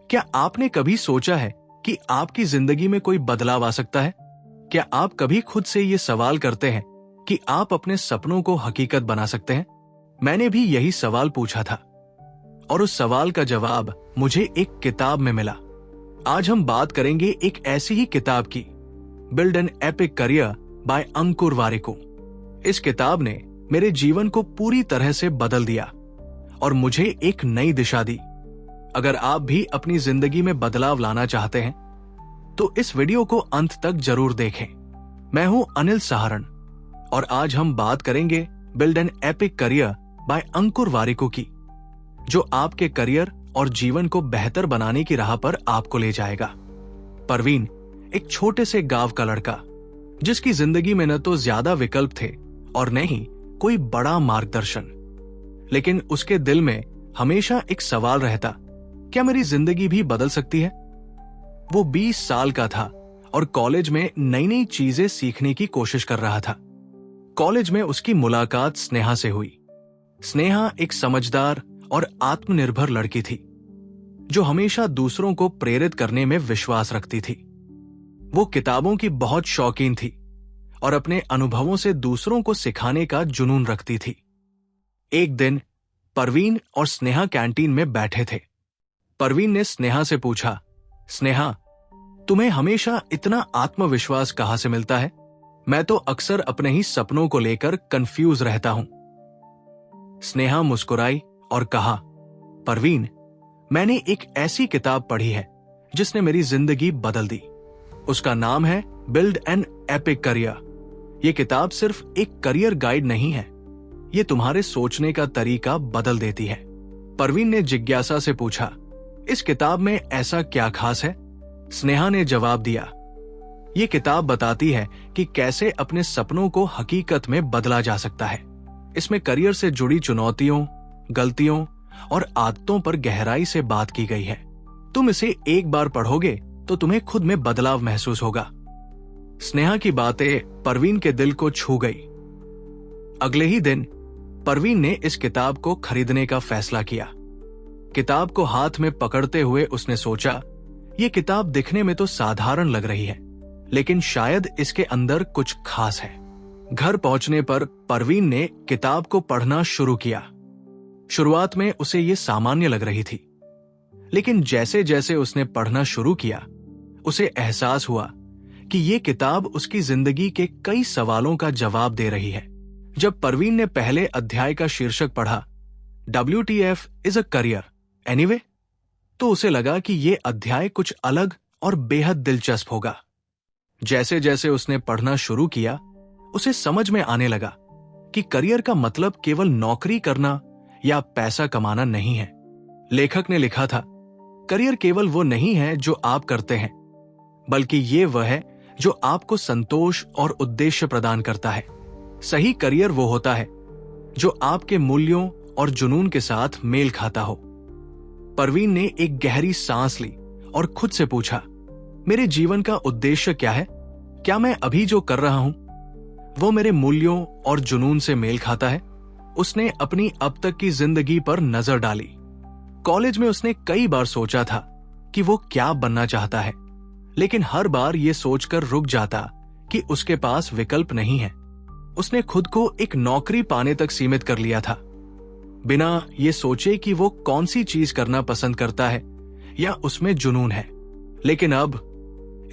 क्या आपने कभी सोचा है कि आपकी जिंदगी में कोई बदलाव आ सकता है? क्या आप कभी खुद से ये सवाल करते हैं कि आप अपने सपनों को हकीकत बना सकते हैं? मैंने भी यही सवाल पूछा था और उस सवाल का जवाब मुझे एक किताब में मिला। आज हम बात करेंगे एक ऐसी ही किताब की, build an epic career by Ankur Warikoo. इस किताब ने मेरे जीवन को पूरी तरह से बदल दिया और मुझे एक नई दिशा दी। अगर आप भी अपनी जिंदगी में बदलाव लाना चाहते हैं तो इस वीडियो को अंत तक जरूर देखें। मैं हूं अनिल सहारण और आज हम बात करेंगे build an epic career by Ankur Warikoo की, जो आपके करियर और जीवन को बेहतर बनाने की राह पर आपको ले जाएगा। परवीन एक छोटे से गांव का लड़का, जिसकी जिंदगी में न तो ज्यादा विकल्प थे और न ही कोई बड़ा मार्गदर्शन, लेकिन उसके दिल में हमेशा एक सवाल रहता, क्या मेरी जिंदगी भी बदल सकती है? वो 20 साल का था और कॉलेज में नई नई चीजें सीखने की कोशिश कर रहा था। कॉलेज में उसकी मुलाकात स्नेहा से हुई। स्नेहा एक समझदार और आत्मनिर्भर लड़की थी, जो हमेशा दूसरों को प्रेरित करने में विश्वास रखती थी। वो किताबों की बहुत शौकीन थी और अपने अनुभवों से दूसरों को सिखाने का जुनून रखती थी। एक दिन परवीन और स्नेहा कैंटीन में बैठे थे। परवीन ने स्नेहा से पूछा, स्नेहा, तुम्हें हमेशा इतना आत्मविश्वास कहां से मिलता है? मैं तो अक्सर अपने ही सपनों को लेकर कंफ्यूज रहता हूं। स्नेहा मुस्कुराई और कहा, परवीन, मैंने एक ऐसी किताब पढ़ी है जिसने मेरी जिंदगी बदल दी। उसका नाम है बिल्ड एन एपिक करियर। यह किताब सिर्फ एक करियर गाइड नहीं है, यह तुम्हारे सोचने का तरीका बदल देती है। परवीन ने जिज्ञासा से पूछा, इस किताब में ऐसा क्या खास है? स्नेहा ने जवाब दिया, यह किताब बताती है कि कैसे अपने सपनों को हकीकत में बदला जा सकता है। इसमें करियर से जुड़ी चुनौतियों, गलतियों और आदतों पर गहराई से बात की गई है। तुम इसे एक बार पढ़ोगे तो तुम्हें खुद में बदलाव महसूस होगा। स्नेहा की बातें परवीन के दिल को छू गई। अगले ही दिन परवीन ने इस किताब को खरीदने का फैसला किया। किताब को हाथ में पकड़ते हुए उसने सोचा, यह किताब दिखने में तो साधारण लग रही है, लेकिन शायद इसके अंदर कुछ खास है। घर पहुंचने पर परवीन ने किताब को पढ़ना शुरू किया। शुरुआत में उसे यह सामान्य लग रही थी, लेकिन जैसे जैसे उसने पढ़ना शुरू किया, उसे एहसास हुआ कि यह किताब उसकी जिंदगी के कई सवालों का जवाब दे रही है। जब परवीन ने पहले अध्याय का शीर्षक पढ़ा, WTF is a career anyway, तो उसे लगा कि यह अध्याय कुछ अलग और बेहद दिलचस्प होगा। जैसे जैसे उसने पढ़ना शुरू किया, उसे समझ में आने लगा कि करियर का मतलब केवल नौकरी करना या पैसा कमाना नहीं है। लेखक ने लिखा था, करियर केवल वो नहीं है जो आप करते हैं, बल्कि ये वह है जो आपको संतोष और उद्देश्य प्रदान करता है। सही करियर वो होता है जो आपके मूल्यों और जुनून के साथ मेल खाता हो। परवीन ने एक गहरी सांस ली और खुद से पूछा, मेरे जीवन का उद्देश्य क्या है? क्या मैं अभी जो कर रहा हूं वो मेरे मूल्यों और जुनून से मेल खाता है? उसने अपनी अब तक की जिंदगी पर नजर डाली। कॉलेज में उसने कई बार सोचा था कि वो क्या बनना चाहता है, लेकिन हर बार ये सोचकर रुक जाता कि उसके पास विकल्प नहीं है। उसने खुद को एक नौकरी पाने तक सीमित कर लिया था, बिना ये सोचे कि वो कौन सी चीज करना पसंद करता है या उसमें जुनून है। लेकिन अब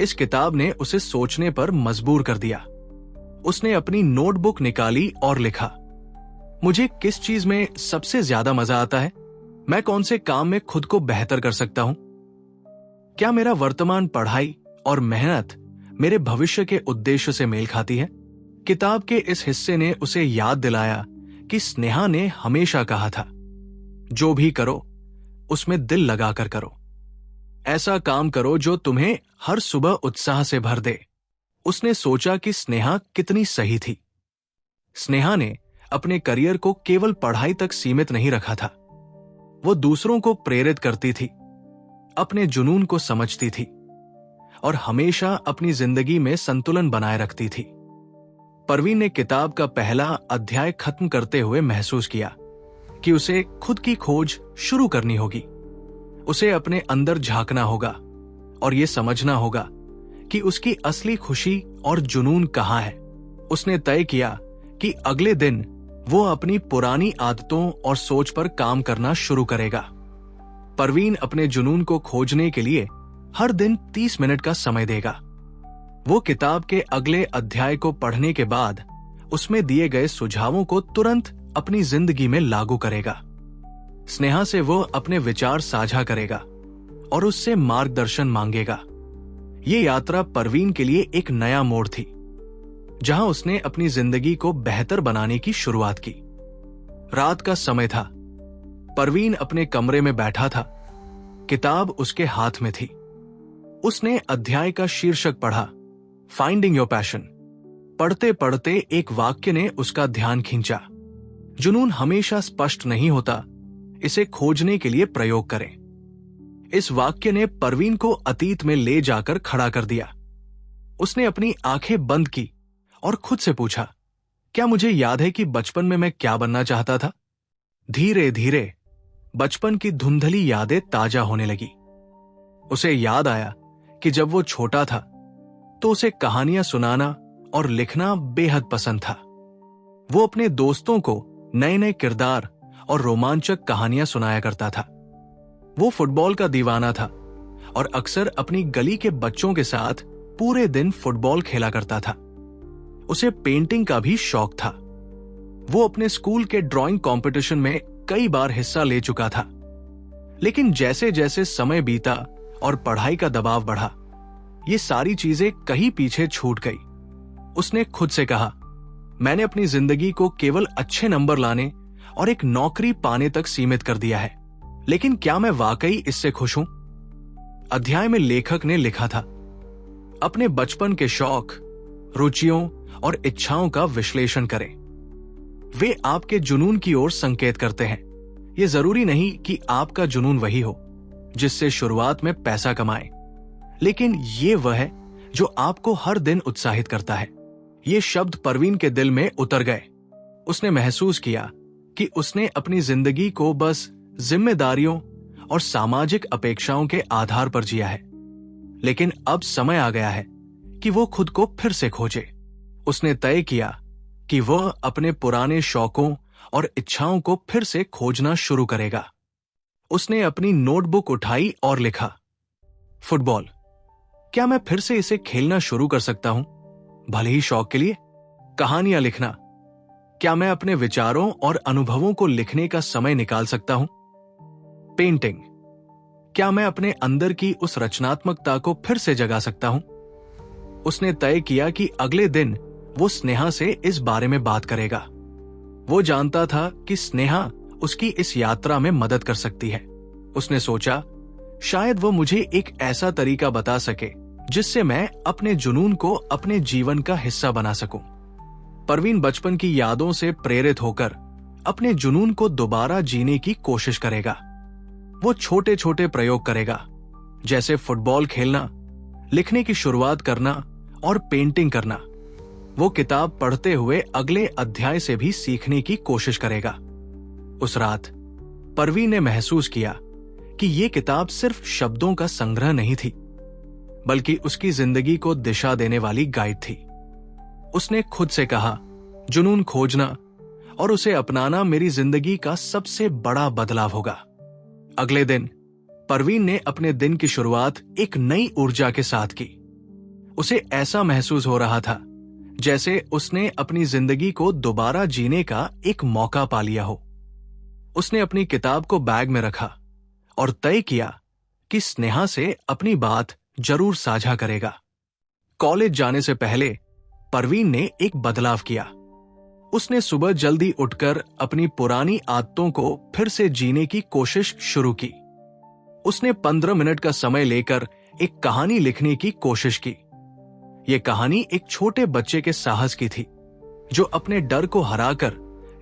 इस किताब ने उसे सोचने पर मजबूर कर दिया। उसने अपनी नोटबुक निकाली और लिखा, मुझे किस चीज में सबसे ज्यादा मजा आता है? मैं कौन से काम में खुद को बेहतर कर सकता हूं? क्या मेरा वर्तमान पढ़ाई और मेहनत मेरे भविष्य के उद्देश्य से मेल खाती है? किताब के इस हिस्से ने उसे याद दिलाया कि स्नेहा ने हमेशा कहा था, जो भी करो उसमें दिल लगाकर करो। ऐसा काम करो जो तुम्हें हर सुबह उत्साह से भर दे। उसने सोचा कि स्नेहा कितनी सही थी। स्नेहा ने अपने करियर को केवल पढ़ाई तक सीमित नहीं रखा था। वो दूसरों को प्रेरित करती थी, अपने जुनून को समझती थी और हमेशा अपनी जिंदगी में संतुलन बनाए रखती थी। परवीन ने किताब का पहला अध्याय खत्म करते हुए महसूस किया कि उसे खुद की खोज शुरू करनी होगी। उसे अपने अंदर झांकना होगा और ये समझना होगा कि उसकी असली खुशी और जुनून कहाँ है। उसने तय किया कि अगले दिन वो अपनी पुरानी आदतों और सोच पर काम करना शुरू करेगा। परवीन अपने जुनून को खोजने के लिए हर दिन 30 मिनट का समय देगा। वो किताब के अगले अध्याय को पढ़ने के बाद उसमें दिए गए सुझावों को तुरंत अपनी जिंदगी में लागू करेगा। स्नेहा से वो अपने विचार साझा करेगा और उससे मार्गदर्शन मांगेगा। ये यात्रा परवीन के लिए एक नया मोड़ थी, जहां उसने अपनी जिंदगी को बेहतर बनाने की शुरुआत की। रात का समय था। परवीन अपने कमरे में बैठा था। किताब उसके हाथ में थी। उसने अध्याय का शीर्षक पढ़ा, फाइंडिंग योर पैशन। पढ़ते पढ़ते एक वाक्य ने उसका ध्यान खींचा, जुनून हमेशा स्पष्ट नहीं होता, इसे खोजने के लिए प्रयोग करें। इस वाक्य ने परवीन को अतीत में ले जाकर खड़ा कर दिया। उसने अपनी आंखें बंद की और खुद से पूछा, क्या मुझे याद है कि बचपन में मैं क्या बनना चाहता था? धीरे धीरे बचपन की धुंधली यादें ताजा होने लगी। उसे याद आया कि जब वो छोटा था तो उसे कहानियां सुनाना और लिखना बेहद पसंद था। वो अपने दोस्तों को नए नए किरदार और रोमांचक कहानियां सुनाया करता था। वो फुटबॉल का दीवाना था और अक्सर अपनी गली के बच्चों के साथ पूरे दिन फुटबॉल खेला करता था। उसे पेंटिंग का भी शौक था। वो अपने स्कूल के ड्राइंग कंपटीशन में कई बार हिस्सा ले चुका था। लेकिन जैसे जैसे समय बीता और पढ़ाई का दबाव बढ़ा, ये सारी चीजें कहीं पीछे छूट गई। उसने खुद से कहा, मैंने अपनी जिंदगी को केवल अच्छे नंबर लाने और एक नौकरी पाने तक सीमित कर दिया है, लेकिन क्या मैं वाकई इससे खुश हूं? अध्याय में लेखक ने लिखा था, अपने बचपन के शौक, रुचियों और इच्छाओं का विश्लेषण करें। वे आपके जुनून की ओर संकेत करते हैं। यह जरूरी नहीं कि आपका जुनून वही हो जिससे शुरुआत में पैसा कमाए, लेकिन ये वह है जो आपको हर दिन उत्साहित करता है। ये शब्द परवीन के दिल में उतर गए। उसने महसूस किया कि उसने अपनी जिंदगी को बस जिम्मेदारियों और सामाजिक अपेक्षाओं के आधार पर जिया है, लेकिन अब समय आ गया है कि वो खुद को फिर से खोजे। उसने तय किया कि वह अपने पुराने शौकों और इच्छाओं को फिर से खोजना शुरू करेगा। उसने अपनी नोटबुक उठाई और लिखा, फुटबॉल, क्या मैं फिर से इसे खेलना शुरू कर सकता हूं, भले ही शौक के लिए? कहानियां लिखना, क्या मैं अपने विचारों और अनुभवों को लिखने का समय निकाल सकता हूं? पेंटिंग, क्या मैं अपने अंदर की उस रचनात्मकता को फिर से जगा सकता हूं? उसने तय किया कि अगले दिन वो स्नेहा से इस बारे में बात करेगा। वो जानता था कि स्नेहा उसकी इस यात्रा में मदद कर सकती है। उसने सोचा, शायद वो मुझे एक ऐसा तरीका बता सके जिससे मैं अपने जुनून को अपने जीवन का हिस्सा बना सकूं। परवीन बचपन की यादों से प्रेरित होकर अपने जुनून को दोबारा जीने की कोशिश करेगा। वो छोटे छोटे प्रयोग करेगा, जैसे फुटबॉल खेलना, लिखने की शुरुआत करना और पेंटिंग करना। वो किताब पढ़ते हुए अगले अध्याय से भी सीखने की कोशिश करेगा। उस रात परवीन ने महसूस किया कि ये किताब सिर्फ शब्दों का संग्रह नहीं थी, बल्कि उसकी जिंदगी को दिशा देने वाली गाइड थी। उसने खुद से कहा, जुनून खोजना और उसे अपनाना मेरी जिंदगी का सबसे बड़ा बदलाव होगा। अगले दिन परवीन ने अपने दिन की शुरुआत एक नई ऊर्जा के साथ की। उसे ऐसा महसूस हो रहा था जैसे उसने अपनी जिंदगी को दोबारा जीने का एक मौका पा लिया हो। उसने अपनी किताब को बैग में रखा और तय किया कि स्नेहा से अपनी बात जरूर साझा करेगा। कॉलेज जाने से पहले परवीन ने एक बदलाव किया। उसने सुबह जल्दी उठकर अपनी पुरानी आदतों को फिर से जीने की कोशिश शुरू की। उसने 15 मिनट का समय लेकर एक कहानी लिखने की कोशिश की। यह कहानी एक छोटे बच्चे के साहस की थी, जो अपने डर को हराकर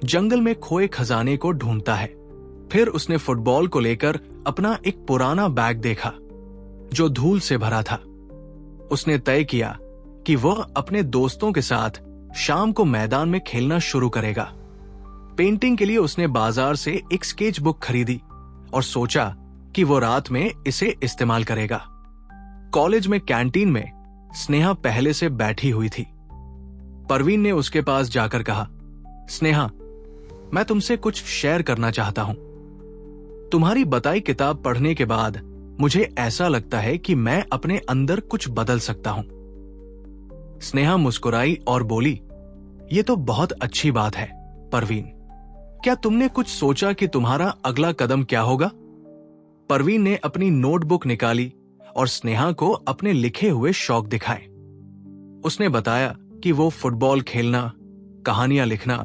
जंगल में खोए खजाने को ढूंढता है। फिर उसने फुटबॉल को लेकर अपना एक पुराना बैग देखा, जो धूल से भरा था। उसने तय किया कि वह अपने दोस्तों के साथ शाम को मैदान में खेलना शुरू करेगा। पेंटिंग के लिए उसने बाजार से एक स्केच बुक खरीदी और सोचा कि वो रात में इसे इस्तेमाल करेगा। कॉलेज में कैंटीन में स्नेहा पहले से बैठी हुई थी। परवीन ने उसके पास जाकर कहा, स्नेहा, मैं तुमसे कुछ शेयर करना चाहता हूं। तुम्हारी बताई किताब पढ़ने के बाद मुझे ऐसा लगता है कि मैं अपने अंदर कुछ बदल सकता हूं। स्नेहा मुस्कुराई और बोली, ये तो बहुत अच्छी बात है परवीन। क्या तुमने कुछ सोचा कि तुम्हारा अगला कदम क्या होगा? परवीन ने अपनी नोटबुक निकाली और स्नेहा को अपने लिखे हुए शौक दिखाए। उसने बताया कि वो फुटबॉल खेलना, कहानियां लिखना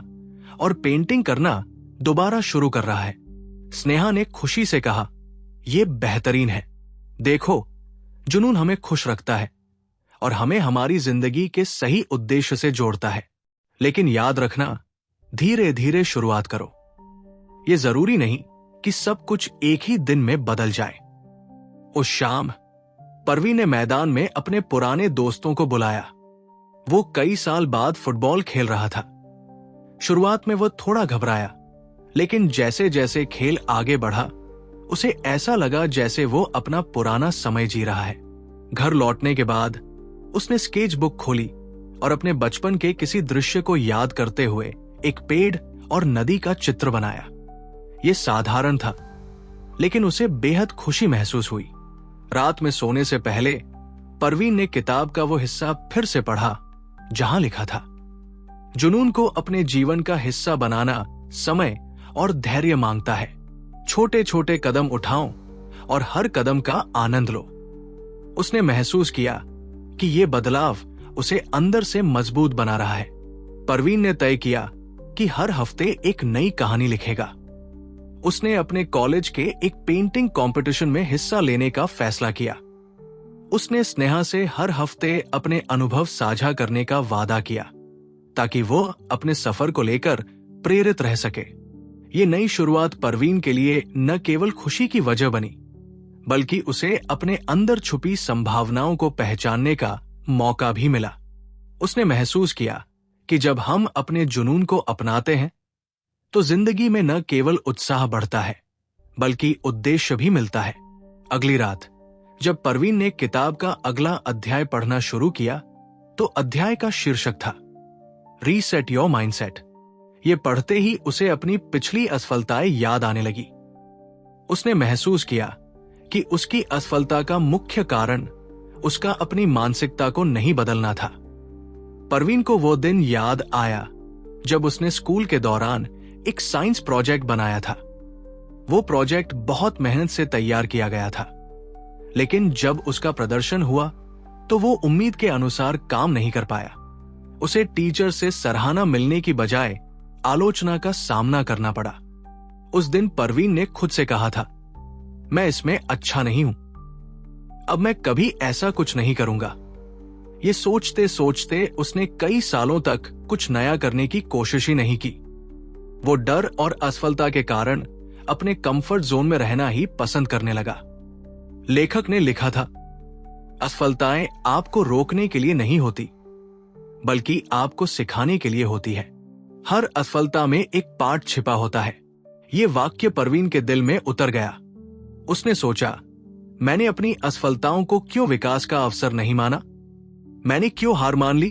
और पेंटिंग करना दोबारा शुरू कर रहा है। स्नेहा ने खुशी से कहा, यह बेहतरीन है। देखो, जुनून हमें खुश रखता है और हमें हमारी जिंदगी के सही उद्देश्य से जोड़ता है। लेकिन याद रखना, धीरे धीरे शुरुआत करो। यह जरूरी नहीं कि सब कुछ एक ही दिन में बदल जाए। उस शाम परवीन ने मैदान में अपने पुराने दोस्तों को बुलाया। वो कई साल बाद फुटबॉल खेल रहा था। शुरुआत में वो थोड़ा घबराया, लेकिन जैसे जैसे खेल आगे बढ़ा, उसे ऐसा लगा जैसे वो अपना पुराना समय जी रहा है। घर लौटने के बाद उसने स्केच बुक खोली और अपने बचपन के किसी दृश्य को याद करते हुए एक पेड़ और नदी का चित्र बनाया। यह साधारण था, लेकिन उसे बेहद खुशी महसूस हुई। रात में सोने से पहले परवीन ने किताब का वो हिस्सा फिर से पढ़ा जहां लिखा था, जुनून को अपने जीवन का हिस्सा बनाना समय और धैर्य मांगता है। छोटे छोटे कदम उठाओ और हर कदम का आनंद लो। उसने महसूस किया कि यह बदलाव उसे अंदर से मजबूत बना रहा है। परवीन ने तय किया कि हर हफ्ते एक नई कहानी लिखेगा। उसने अपने कॉलेज के एक पेंटिंग कंपटीशन में हिस्सा लेने का फैसला किया। उसने स्नेहा से हर हफ्ते अपने अनुभव साझा करने का वादा किया, ताकि वो अपने सफर को लेकर प्रेरित रह सके। ये नई शुरुआत परवीन के लिए न केवल खुशी की वजह बनी, बल्कि उसे अपने अंदर छुपी संभावनाओं को पहचानने का मौका भी मिला। उसने महसूस किया कि जब हम अपने जुनून को अपनाते हैं, तो जिंदगी में न केवल उत्साह बढ़ता है, बल्कि उद्देश्य भी मिलता है। अगली रात जब परवीन ने किताब का अगला अध्याय पढ़ना शुरू किया, तो अध्याय का शीर्षक था रीसेट योर माइंडसेट। ये पढ़ते ही उसे अपनी पिछली असफलताएं याद आने लगी। उसने महसूस किया कि उसकी असफलता का मुख्य कारण उसका अपनी मानसिकता को नहीं बदलना था। परवीन को वो दिन याद आया जब उसने स्कूल के दौरान एक साइंस प्रोजेक्ट बनाया था। वो प्रोजेक्ट बहुत मेहनत से तैयार किया गया था, लेकिन जब उसका प्रदर्शन हुआ तो वो उम्मीद के अनुसार काम नहीं कर पाया। उसे टीचर से सराहना मिलने की बजाय आलोचना का सामना करना पड़ा। उस दिन परवीन ने खुद से कहा था, मैं इसमें अच्छा नहीं हूं, अब मैं कभी ऐसा कुछ नहीं करूंगा। ये सोचते सोचते उसने कई सालों तक कुछ नया करने की कोशिश ही नहीं की। वो डर और असफलता के कारण अपने कंफर्ट जोन में रहना ही पसंद करने लगा। लेखक ने लिखा था, असफलताएं आपको रोकने के लिए नहीं होती, बल्कि आपको सिखाने के लिए होती है। हर असफलता में एक पाठ छिपा होता है। ये वाक्य परवीन के दिल में उतर गया। उसने सोचा, मैंने अपनी असफलताओं को क्यों विकास का अवसर नहीं माना? मैंने क्यों हार मान ली?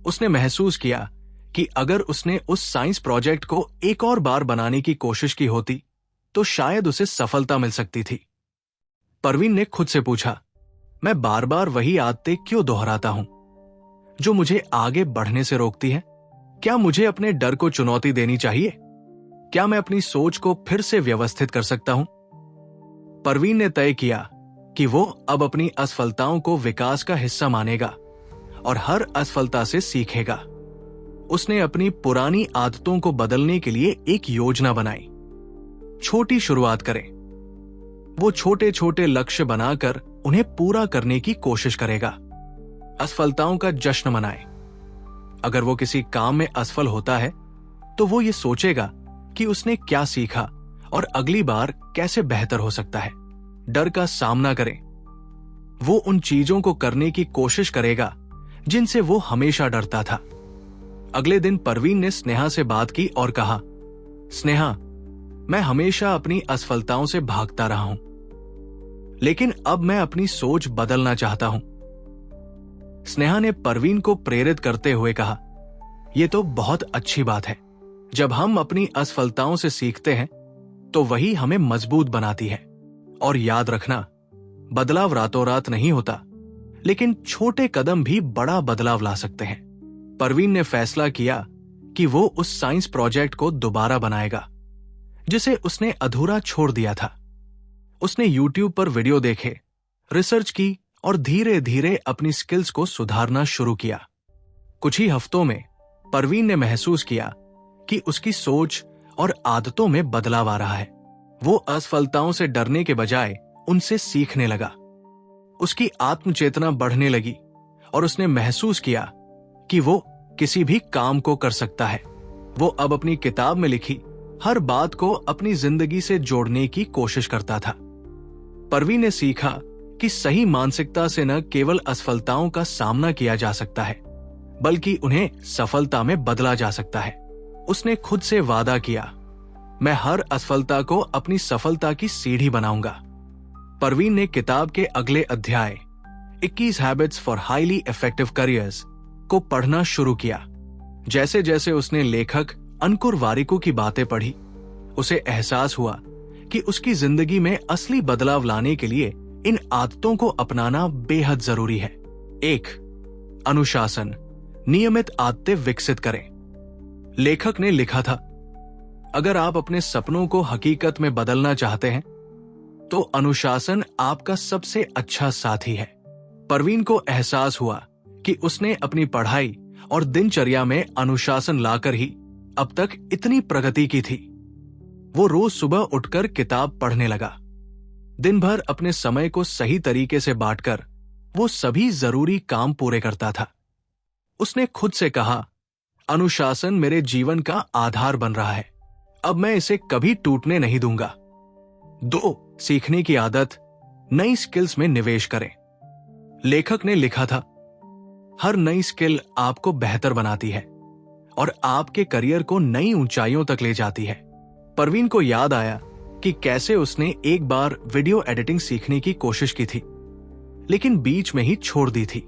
उसने महसूस किया कि अगर उसने उस साइंस प्रोजेक्ट को एक और बार बनाने की कोशिश की होती, तो शायद उसे सफलता मिल सकती थी। परवीन ने खुद से पूछा, मैं बार बार वही आदतें क्यों दोहराता हूं, जो मुझे आगे बढ़ने से रोकती है? क्या मुझे अपने डर को चुनौती देनी चाहिए? क्या मैं अपनी सोच को फिर से व्यवस्थित कर सकता हूं? परवीन ने तय किया कि वो अब अपनी असफलताओं को विकास का हिस्सा मानेगा और हर असफलता से सीखेगा। उसने अपनी पुरानी आदतों को बदलने के लिए एक योजना बनाई। छोटी शुरुआत करें। वो छोटे छोटे लक्ष्य बनाकर उन्हें पूरा करने की कोशिश करेगा। असफलताओं का जश्न मनाए। अगर वो किसी काम में असफल होता है, तो वो ये सोचेगा कि उसने क्या सीखा और अगली बार कैसे बेहतर हो सकता है। डर का सामना करें। वो उन चीजों को करने की कोशिश करेगा जिनसे वो हमेशा डरता था। अगले दिन परवीन ने स्नेहा से बात की और कहा, स्नेहा, मैं हमेशा अपनी असफलताओं से भागता रहा हूं। लेकिन अब मैं अपनी सोच बदलना चाहता हूं। स्नेहा ने परवीन को प्रेरित करते हुए कहा, यह तो बहुत अच्छी बात है। जब हम अपनी असफलताओं से सीखते हैं तो वही हमें मजबूत बनाती है। और याद रखना, बदलाव रातों रात नहीं होता, लेकिन छोटे कदम भी बड़ा बदलाव ला सकते हैं। परवीन ने फैसला किया कि वो उस साइंस प्रोजेक्ट को दोबारा बनाएगा जिसे उसने अधूरा छोड़ दिया था। उसने YouTube पर वीडियो देखे, रिसर्च की और धीरे धीरे अपनी स्किल्स को सुधारना शुरू किया। कुछ ही हफ्तों में परवीन ने महसूस किया कि उसकी सोच और आदतों में बदलाव आ रहा है। वो असफलताओं से डरने के बजाय उनसे सीखने लगा। उसकी आत्मचेतना बढ़ने लगी और उसने महसूस किया कि वो किसी भी काम को कर सकता है। वो अब अपनी किताब में लिखी हर बात को अपनी जिंदगी से जोड़ने की कोशिश करता था। परवीन ने सीखा कि सही मानसिकता से न केवल असफलताओं का सामना किया जा सकता है, बल्कि उन्हें सफलता में बदला जा सकता है। उसने खुद से वादा किया, मैं हर असफलता को अपनी सफलता की सीढ़ी बनाऊंगा। परवीन ने किताब के अगले अध्याय 21 habits for highly effective careers को पढ़ना शुरू किया। जैसे जैसे उसने लेखक अंकुर वारिकू की बातें पढ़ी, उसे एहसास हुआ कि उसकी जिंदगी में असली बदलाव लाने के लिए इन आदतों को अपनाना बेहद जरूरी है। 1. अनुशासन, नियमित आदतें विकसित करें। लेखक ने लिखा था, अगर आप अपने सपनों को हकीकत में बदलना चाहते हैं तो अनुशासन आपका सबसे अच्छा साथी है। परवीन को एहसास हुआ कि उसने अपनी पढ़ाई और दिनचर्या में अनुशासन लाकर ही अब तक इतनी प्रगति की थी। वो रोज सुबह उठकर किताब पढ़ने लगा। दिन भर अपने समय को सही तरीके से बांटकर वो सभी जरूरी काम पूरे करता था। उसने खुद से कहा, अनुशासन मेरे जीवन का आधार बन रहा है, अब मैं इसे कभी टूटने नहीं दूंगा। 2. सीखने की आदत, नई स्किल्स में निवेश करें। लेखक ने लिखा था, हर नई स्किल आपको बेहतर बनाती है और आपके करियर को नई ऊंचाइयों तक ले जाती है। परवीन को याद आया कि कैसे उसने एक बार वीडियो एडिटिंग सीखने की कोशिश की थी, लेकिन बीच में ही छोड़ दी थी।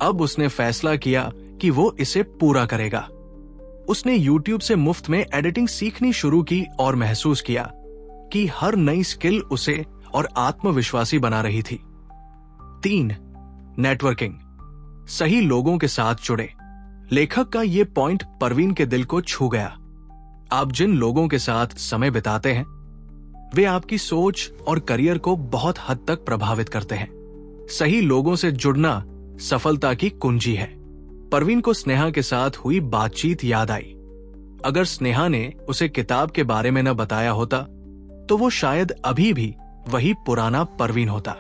अब उसने फैसला किया कि वो इसे पूरा करेगा। उसने YouTube से मुफ्त में एडिटिंग सीखनी शुरू की और महसूस किया कि हर नई स्किल उसे और आत्मविश्वासी बना रही थी। 3. नेटवर्किंग, सही लोगों के साथ जुड़े। लेखक का यह पॉइंट परवीन के दिल को छू गया। आप जिन लोगों के साथ समय बिताते हैं वे आपकी सोच और करियर को बहुत हद तक प्रभावित करते हैं। सही लोगों से जुड़ना सफलता की कुंजी है। परवीन को स्नेहा के साथ हुई बातचीत याद आई। अगर स्नेहा ने उसे किताब के बारे में न बताया होता तो वो शायद अभी भी वही पुराना परवीन होता।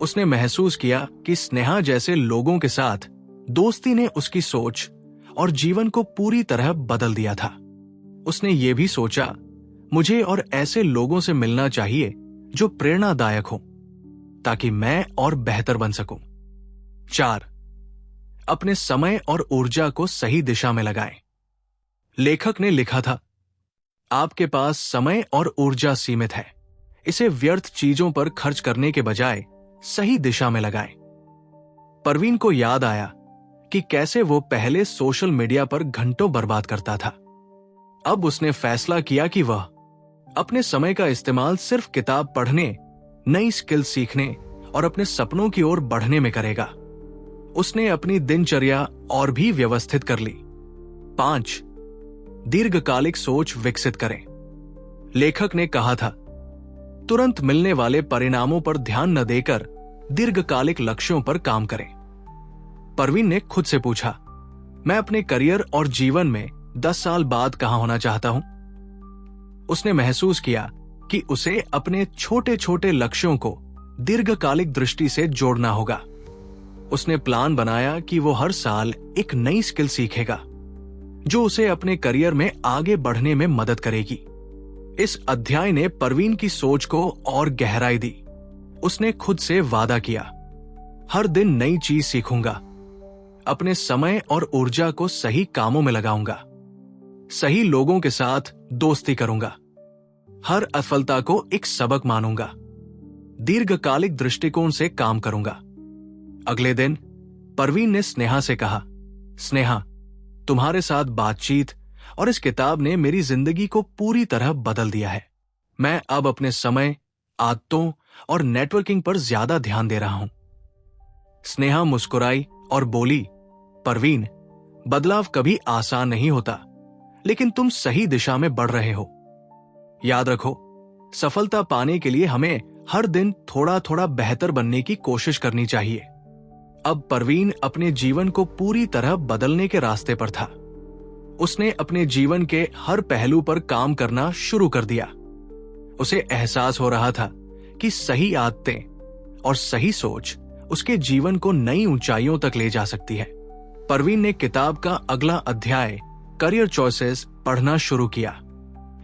उसने महसूस किया कि स्नेहा जैसे लोगों के साथ दोस्ती ने उसकी सोच और जीवन को पूरी तरह बदल दिया था। उसने ये भी सोचा, मुझे और ऐसे लोगों से मिलना चाहिए जो प्रेरणादायक हो, ताकि मैं और बेहतर बन सकूं। 4. अपने समय और ऊर्जा को सही दिशा में लगाएं। लेखक ने लिखा था, आपके पास समय और ऊर्जा सीमित है, इसे व्यर्थ चीजों पर खर्च करने के बजाय सही दिशा में लगाएं। परवीन को याद आया कि कैसे वो पहले सोशल मीडिया पर घंटों बर्बाद करता था। अब उसने फैसला किया कि वह अपने समय का इस्तेमाल सिर्फ किताब पढ़ने, नई स्किल सीखने और अपने सपनों की ओर बढ़ने में करेगा। उसने अपनी दिनचर्या और भी व्यवस्थित कर ली। 5. दीर्घकालिक सोच विकसित करें। लेखक ने कहा था, तुरंत मिलने वाले परिणामों पर ध्यान न देकर दीर्घकालिक लक्ष्यों पर काम करें। परवीन ने खुद से पूछा, मैं अपने करियर और जीवन में 10 साल बाद कहां होना चाहता हूं? उसने महसूस किया कि उसे अपने छोटे छोटे लक्ष्यों को दीर्घकालिक दृष्टि से जोड़ना होगा। उसने प्लान बनाया कि वो हर साल एक नई स्किल सीखेगा जो उसे अपने करियर में आगे बढ़ने में मदद करेगी। इस अध्याय ने परवीन की सोच को और गहराई दी। उसने खुद से वादा किया, हर दिन नई चीज सीखूंगा, अपने समय और ऊर्जा को सही कामों में लगाऊंगा, सही लोगों के साथ दोस्ती करूंगा, हर असफलता को एक सबक मानूंगा, दीर्घकालिक दृष्टिकोण से काम करूंगा। अगले दिन परवीन ने स्नेहा से कहा, स्नेहा, तुम्हारे साथ बातचीत और इस किताब ने मेरी जिंदगी को पूरी तरह बदल दिया है। मैं अब अपने समय, आदतों और नेटवर्किंग पर ज्यादा ध्यान दे रहा हूं। स्नेहा मुस्कुराई और बोली, परवीन, बदलाव कभी आसान नहीं होता, लेकिन तुम सही दिशा में बढ़ रहे हो। याद रखो, सफलता पाने के लिए हमें हर दिन थोड़ा थोड़ा बेहतर बनने की कोशिश करनी चाहिए। अब परवीन अपने जीवन को पूरी तरह बदलने के रास्ते पर था। उसने अपने जीवन के हर पहलू पर काम करना शुरू कर दिया। उसे एहसास हो रहा था कि सही आदतें और सही सोच उसके जीवन को नई ऊंचाइयों तक ले जा सकती है। परवीन ने किताब का अगला अध्याय, करियर चॉइसेस, पढ़ना शुरू किया।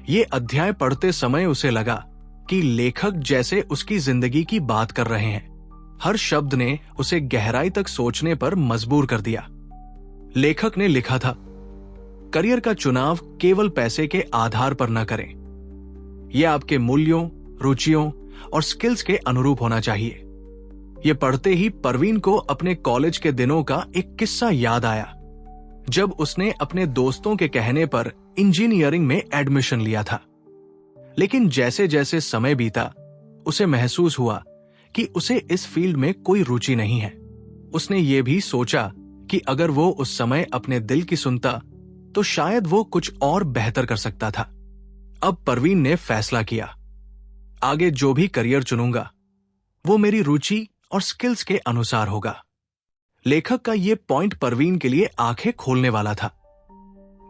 ये अध्याय पढ़ते समय उसे लगा कि लेखक जैसे उसकी जिंदगी की बात कर रहे हैं। हर शब्द ने उसे गहराई तक सोचने पर मजबूर कर दिया। लेखक ने लिखा था, करियर का चुनाव केवल पैसे के आधार पर न करें। यह आपके मूल्यों, रुचियों और स्किल्स के अनुरूप होना चाहिए। यह पढ़ते ही परवीन को अपने कॉलेज के दिनों का एक किस्सा याद आया, जब उसने अपने दोस्तों के कहने पर इंजीनियरिंग में एडमिशन लिया था। लेकिन जैसे जैसे समय बीता, उसे महसूस हुआ कि उसे इस फील्ड में कोई रुचि नहीं है। उसने ये भी सोचा कि अगर वो उस समय अपने दिल की सुनता तो शायद वो कुछ और बेहतर कर सकता था। अब परवीन ने फैसला किया, आगे जो भी करियर चुनूंगा वो मेरी रुचि और स्किल्स के अनुसार होगा। लेखक का ये पॉइंट परवीन के लिए आंखें खोलने वाला था।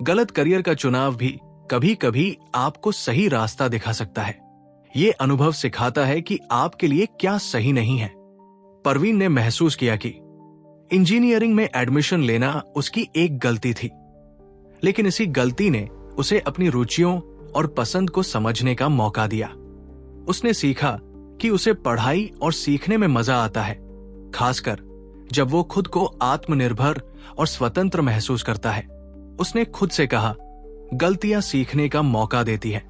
गलत करियर का चुनाव भी कभी कभी आपको सही रास्ता दिखा सकता है। ये अनुभव सिखाता है कि आपके लिए क्या सही नहीं है। परवीन ने महसूस किया कि इंजीनियरिंग में एडमिशन लेना उसकी एक गलती थी, लेकिन इसी गलती ने उसे अपनी रुचियों और पसंद को समझने का मौका दिया। उसने सीखा कि उसे पढ़ाई और सीखने में मजा आता है, खासकर जब वो खुद को आत्मनिर्भर और स्वतंत्र महसूस करता है। उसने खुद से कहा, गलतियां सीखने का मौका देती है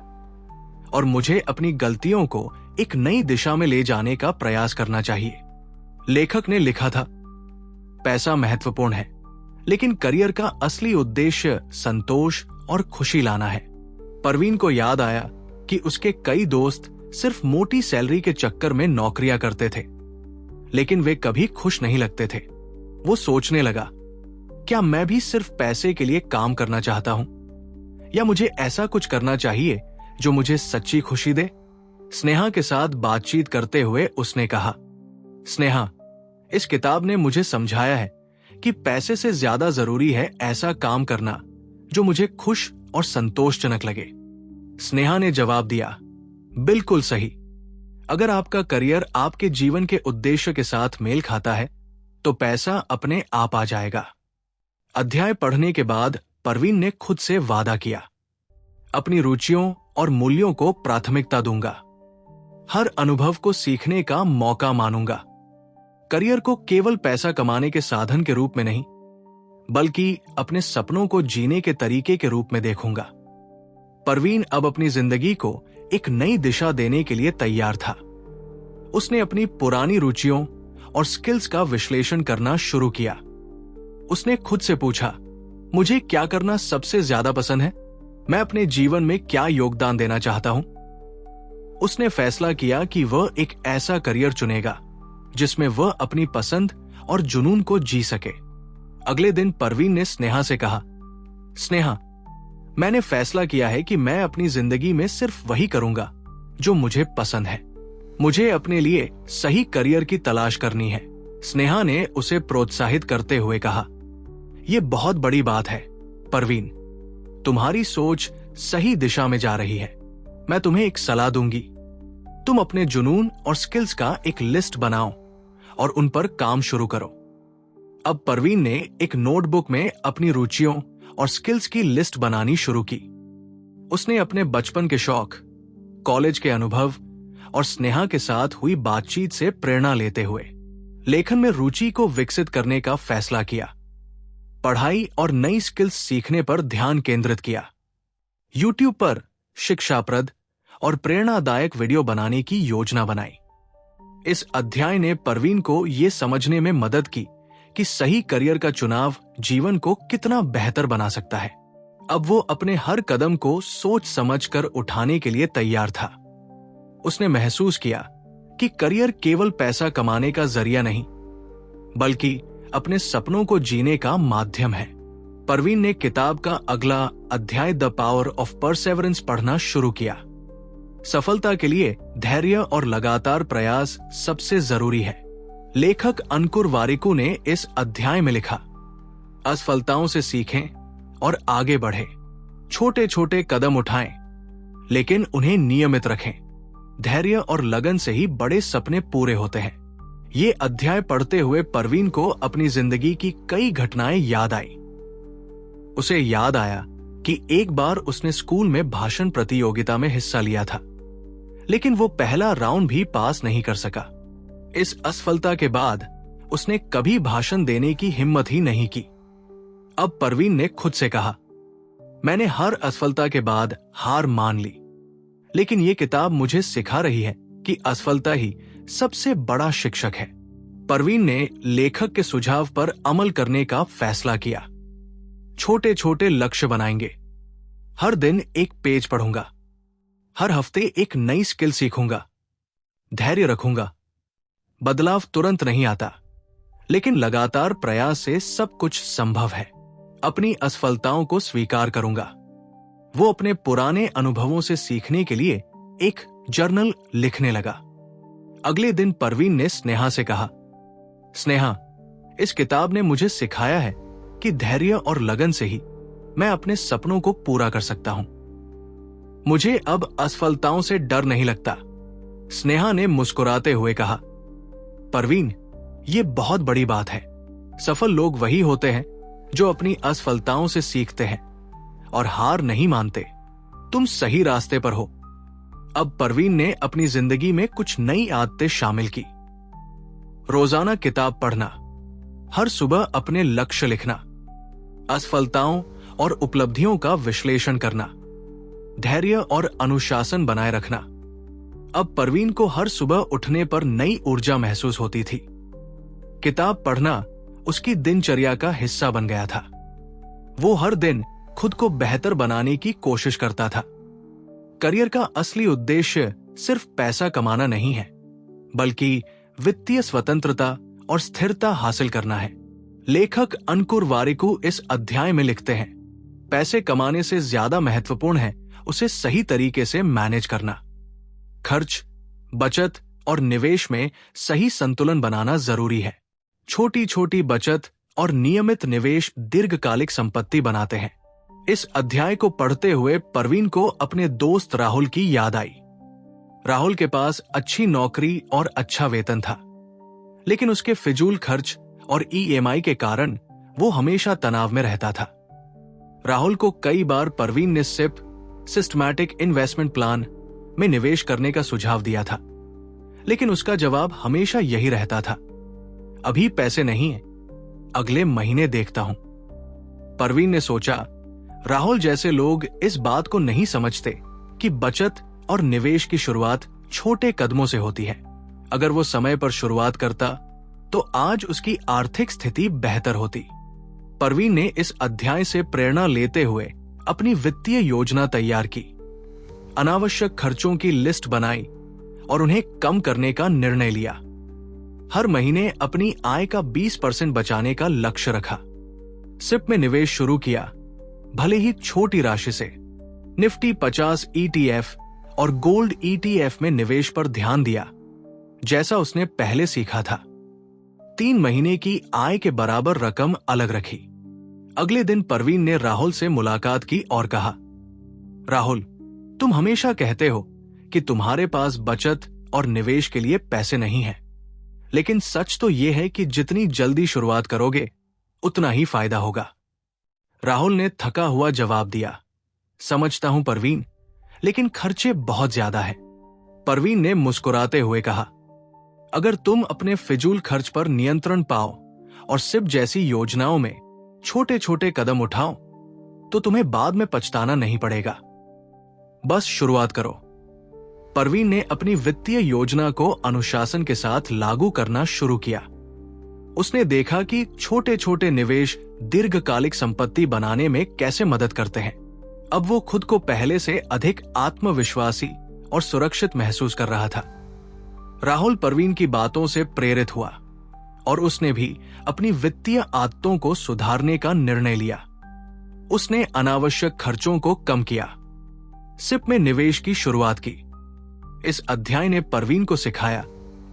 और मुझे अपनी गलतियों को एक नई दिशा में ले जाने का प्रयास करना चाहिए। लेखक ने लिखा था, पैसा महत्वपूर्ण है, लेकिन करियर का असली उद्देश्य संतोष और खुशी लाना है। परवीन को याद आया कि उसके कई दोस्त सिर्फ मोटी सैलरी के चक्कर में नौकरियां करते थे, लेकिन वे कभी खुश नहीं लगते थे। वो सोचने लगा, क्या मैं भी सिर्फ पैसे के लिए काम करना चाहता हूं, या मुझे ऐसा कुछ करना चाहिए जो मुझे सच्ची खुशी दे? स्नेहा के साथ बातचीत करते हुए उसने कहा, स्नेहा, इस किताब ने मुझे समझाया है कि पैसे से ज्यादा जरूरी है ऐसा काम करना जो मुझे खुश और संतोषजनक लगे। स्नेहा ने जवाब दिया, बिल्कुल सही। अगर आपका करियर आपके जीवन के उद्देश्य के साथ मेल खाता है तो पैसा अपने आप आ जाएगा। अध्याय पढ़ने के बाद परवीन ने खुद से वादा किया, अपनी रुचियों और मूल्यों को प्राथमिकता दूंगा, हर अनुभव को सीखने का मौका मानूंगा, करियर को केवल पैसा कमाने के साधन के रूप में नहीं, बल्कि अपने सपनों को जीने के तरीके के रूप में देखूंगा। परवीन अब अपनी जिंदगी को एक नई दिशा देने के लिए तैयार था। उसने अपनी पुरानी रुचियों और स्किल्स का विश्लेषण करना शुरू किया। उसने खुद से पूछा, मुझे क्या करना सबसे ज्यादा पसंद है? मैं अपने जीवन में क्या योगदान देना चाहता हूं? उसने फैसला किया कि वह एक ऐसा करियर चुनेगा जिसमें वह अपनी पसंद और जुनून को जी सके। अगले दिन परवीन ने स्नेहा से कहा, स्नेहा, मैंने फैसला किया है कि मैं अपनी जिंदगी में सिर्फ वही करूंगा जो मुझे पसंद है। मुझे अपने लिए सही करियर की तलाश करनी है। स्नेहा ने उसे प्रोत्साहित करते हुए कहा, यह बहुत बड़ी बात है परवीन, तुम्हारी सोच सही दिशा में जा रही है। मैं तुम्हें एक सलाह दूंगी, तुम अपने जुनून और स्किल्स का एक लिस्ट बनाओ और उन पर काम शुरू करो। अब परवीन ने एक नोटबुक में अपनी रुचियों और स्किल्स की लिस्ट बनानी शुरू की। उसने अपने बचपन के शौक, कॉलेज के अनुभव और स्नेहा के साथ हुई बातचीत से प्रेरणा लेते हुए लेखन में रुचि को विकसित करने का फैसला किया। पढ़ाई और नई स्किल्स सीखने पर ध्यान केंद्रित किया। YouTube पर शिक्षाप्रद और प्रेरणादायक वीडियो बनाने की योजना बनाई। इस अध्याय ने परवीन को यह समझने में मदद की कि सही करियर का चुनाव जीवन को कितना बेहतर बना सकता है। अब वो अपने हर कदम को सोच समझकर उठाने के लिए तैयार था। उसने महसूस किया कि करियर केवल पैसा कमाने का जरिया नहीं, बल्कि अपने सपनों को जीने का माध्यम है। परवीन ने किताब का अगला अध्याय द पावर ऑफ परसेवरेंस पढ़ना शुरू किया। सफलता के लिए धैर्य और लगातार प्रयास सबसे जरूरी है। लेखक अंकुर वारिकू ने इस अध्याय में लिखा, असफलताओं से सीखें और आगे बढ़ें। छोटे छोटे कदम उठाएं, लेकिन उन्हें नियमित रखें। धैर्य और लगन से ही बड़े सपने पूरे होते हैं। ये अध्याय पढ़ते हुए परवीन को अपनी जिंदगी की कई घटनाएं याद आई। उसे याद आया कि एक बार उसने स्कूल में भाषण प्रतियोगिता में हिस्सा लिया था, लेकिन वो पहला राउंड भी पास नहीं कर सका। इस असफलता के बाद उसने कभी भाषण देने की हिम्मत ही नहीं की। अब परवीन ने खुद से कहा, मैंने हर असफलता के बाद हार मान ली, लेकिन ये किताब मुझे सिखा रही है कि असफलता ही सबसे बड़ा शिक्षक है। परवीन ने लेखक के सुझाव पर अमल करने का फैसला किया। छोटे छोटे लक्ष्य बनाएंगे। हर दिन एक पेज पढ़ूंगा। हर हफ्ते एक नई स्किल सीखूंगा। धैर्य रखूंगा। बदलाव तुरंत नहीं आता, लेकिन लगातार प्रयास से सब कुछ संभव है। अपनी असफलताओं को स्वीकार करूंगा। वो अपने पुराने अनुभवों से सीखने के लिए एक जर्नल लिखने लगा। अगले दिन परवीन ने स्नेहा से कहा, स्नेहा, इस किताब ने मुझे सिखाया है कि धैर्य और लगन से ही मैं अपने सपनों को पूरा कर सकता हूं। मुझे अब असफलताओं से डर नहीं लगता। स्नेहा ने मुस्कुराते हुए कहा, परवीन, ये बहुत बड़ी बात है। सफल लोग वही होते हैं जो अपनी असफलताओं से सीखते हैं और हार नहीं मानते। तुम सही रास्ते पर हो। अब परवीन ने अपनी जिंदगी में कुछ नई आदतें शामिल की। रोजाना किताब पढ़ना, हर सुबह अपने लक्ष्य लिखना, असफलताओं और उपलब्धियों का विश्लेषण करना, धैर्य और अनुशासन बनाए रखना। अब परवीन को हर सुबह उठने पर नई ऊर्जा महसूस होती थी। किताब पढ़ना उसकी दिनचर्या का हिस्सा बन गया था। वो हर दिन खुद को बेहतर बनाने की कोशिश करता था। करियर का असली उद्देश्य सिर्फ पैसा कमाना नहीं है, बल्कि वित्तीय स्वतंत्रता और स्थिरता हासिल करना है। लेखक अंकुर वारिकू इस अध्याय में लिखते हैं, पैसे कमाने से ज्यादा महत्वपूर्ण है उसे सही तरीके से मैनेज करना। खर्च, बचत और निवेश में सही संतुलन बनाना जरूरी है। छोटी छोटी बचत और नियमित निवेश दीर्घकालिक संपत्ति बनाते हैं। इस अध्याय को पढ़ते हुए परवीन को अपने दोस्त राहुल की याद आई। राहुल के पास अच्छी नौकरी और अच्छा वेतन था, लेकिन उसके फिजूल खर्च और ईएमआई के कारण वो हमेशा तनाव में रहता था। राहुल को कई बार परवीन ने सिप, सिस्टमैटिक इन्वेस्टमेंट प्लान में निवेश करने का सुझाव दिया था, लेकिन उसका जवाब हमेशा यही रहता था, अभी पैसे नहीं है, अगले महीने देखता हूं। परवीन ने सोचा, राहुल जैसे लोग इस बात को नहीं समझते कि बचत और निवेश की शुरुआत छोटे कदमों से होती है। अगर वो समय पर शुरुआत करता तो आज उसकी आर्थिक स्थिति बेहतर होती। परवीन ने इस अध्याय से प्रेरणा लेते हुए अपनी वित्तीय योजना तैयार की, अनावश्यक खर्चों की लिस्ट बनाई और उन्हें कम करने का निर्णय लिया। हर महीने अपनी आय का 20% बचाने का लक्ष्य रखा। सिप में निवेश शुरू किया, भले ही छोटी राशि से। निफ्टी 50 ETF और गोल्ड ETF में निवेश पर ध्यान दिया, जैसा उसने पहले सीखा था। 3 महीने की आय के बराबर रकम अलग रखी। अगले दिन परवीन ने राहुल से मुलाकात की और कहा, राहुल, तुम हमेशा कहते हो कि तुम्हारे पास बचत और निवेश के लिए पैसे नहीं हैं, लेकिन सच तो यह है कि जितनी जल्दी शुरुआत करोगे उतना ही फायदा होगा। राहुल ने थका हुआ जवाब दिया, समझता हूं परवीन, लेकिन खर्चे बहुत ज्यादा हैं। परवीन ने मुस्कुराते हुए कहा, अगर तुम अपने फिजूल खर्च पर नियंत्रण पाओ और सिप जैसी योजनाओं में छोटे छोटे कदम उठाओ तो तुम्हें बाद में पछताना नहीं पड़ेगा। बस शुरुआत करो। परवीन ने अपनी वित्तीय योजना को अनुशासन के साथ लागू करना शुरू किया। उसने देखा कि छोटे छोटे निवेश दीर्घकालिक संपत्ति बनाने में कैसे मदद करते हैं। अब वो खुद को पहले से अधिक आत्मविश्वासी और सुरक्षित महसूस कर रहा था। राहुल परवीन की बातों से प्रेरित हुआ और उसने भी अपनी वित्तीय आदतों को सुधारने का निर्णय लिया। उसने अनावश्यक खर्चों को कम किया, सिप में निवेश की शुरुआत की। इस अध्याय ने परवीन को सिखाया